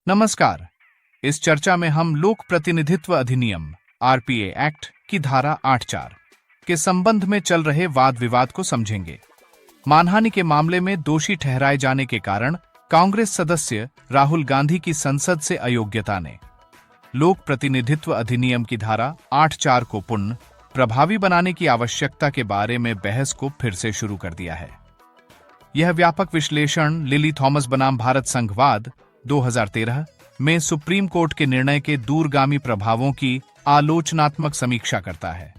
नमस्कार। इस चर्चा में हम लोक प्रतिनिधित्व अधिनियम आरपीए एक्ट की धारा 8(4) के संबंध में चल रहे वाद विवाद को समझेंगे। मानहानि के मामले में दोषी ठहराए जाने के कारण कांग्रेस सदस्य राहुल गांधी की संसद से अयोग्यता ने लोक प्रतिनिधित्व अधिनियम की धारा 8(4) को पुनः प्रभावी बनाने की आवश्यकता के बारे में बहस को फिर से शुरू कर दिया है। यह व्यापक विश्लेषण लिली थॉमस बनाम भारत संघवाद 2013 में सुप्रीम कोर्ट के निर्णय के दूरगामी प्रभावों की आलोचनात्मक समीक्षा करता है।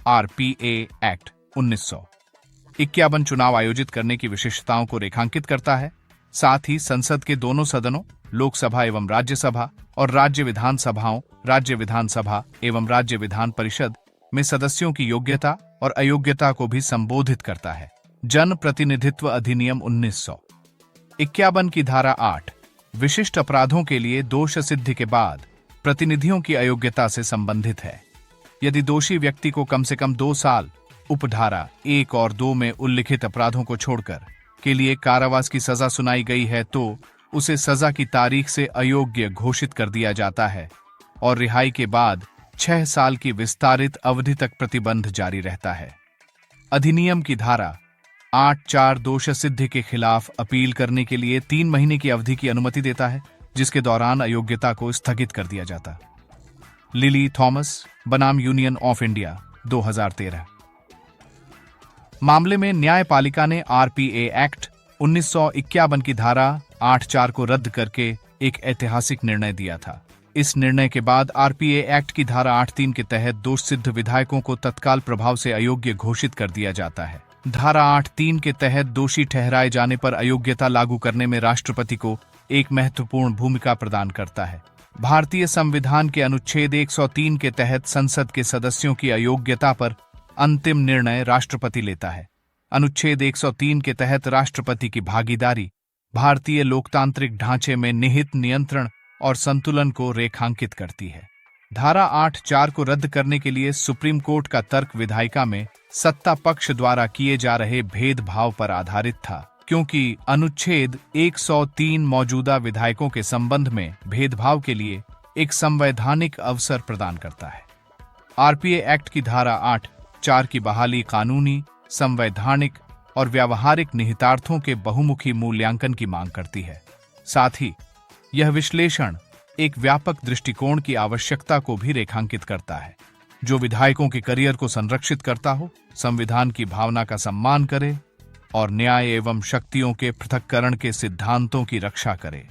आरपीए एक्ट 1951 चुनाव आयोजित करने की विशिष्टताओं को रेखांकित करता है। साथ ही संसद के दोनों सदनों लोकसभा एवं राज्यसभा और राज्य विधानसभाओं राज्य विधानसभा एवं राज्य विधान परिषद में सदस्यों की योग्यता और अयोग्यता को भी संबोधित करता है। जन प्रतिनिधित्व अधिनियम 1951 की धारा 8 विशिष्ट अपराधों के लिए दोष सिद्धि के बाद प्रतिनिधियों की अयोग्यता से संबंधित है। यदि दोषी व्यक्ति को कम से कम 2 साल उपधारा 1 और 2 में उल्लिखित अपराधों को छोड़कर के लिए कारावास की सजा सुनाई गई है तो उसे सजा की तारीख से अयोग्य घोषित कर दिया जाता है और रिहाई के बाद 6 साल की विस्तारित अवधि तक प्रतिबंध जारी रहता है। अधिनियम की धारा 8(4) दोष सिद्धि के खिलाफ अपील करने के लिए 3 महीने की अवधि की अनुमति देता है, जिसके दौरान अयोग्यता को स्थगित कर दिया जाता। लिली थॉमस बनाम यूनियन ऑफ इंडिया 2013 मामले में न्यायपालिका ने आरपीए एक्ट 1951 की धारा 8(4) को रद्द करके एक ऐतिहासिक निर्णय दिया था। इस निर्णय के बाद आरपीए एक्ट की धारा 8(3) के तहत दोष सिद्ध विधायकों को तत्काल प्रभाव से अयोग्य घोषित कर दिया जाता है। धारा 8(3) के तहत दोषी ठहराए जाने पर अयोग्यता लागू करने में राष्ट्रपति को एक महत्वपूर्ण भूमिका प्रदान करता है। भारतीय संविधान के अनुच्छेद 103 के तहत संसद के सदस्यों की अयोग्यता पर अंतिम निर्णय राष्ट्रपति लेता है। अनुच्छेद 103 के तहत राष्ट्रपति की भागीदारी भारतीय लोकतांत्रिक ढांचे में निहित नियंत्रण और संतुलन को रेखांकित करती है। धारा 8(4) को रद्द करने के लिए सुप्रीम कोर्ट का तर्क विधायिका में सत्ता पक्ष द्वारा किए जा रहे भेदभाव पर आधारित था, क्योंकि अनुच्छेद 103 मौजूदा विधायकों के संबंध में भेदभाव के लिए एक संवैधानिक अवसर प्रदान करता है। आरपीए एक्ट की धारा 8(4) की बहाली कानूनी, संवैधानिक और व्यावहारिक निहितार्थों के बहुमुखी मूल्यांकन की मांग करती है। साथ ही यह विश्लेषण एक व्यापक दृष्टिकोण की आवश्यकता को भी रेखांकित करता है, जो विधायकों के करियर को संरक्षित करता हो, संविधान की भावना का सम्मान करे और न्याय एवं शक्तियों के पृथक्करण के सिद्धांतों की रक्षा करे।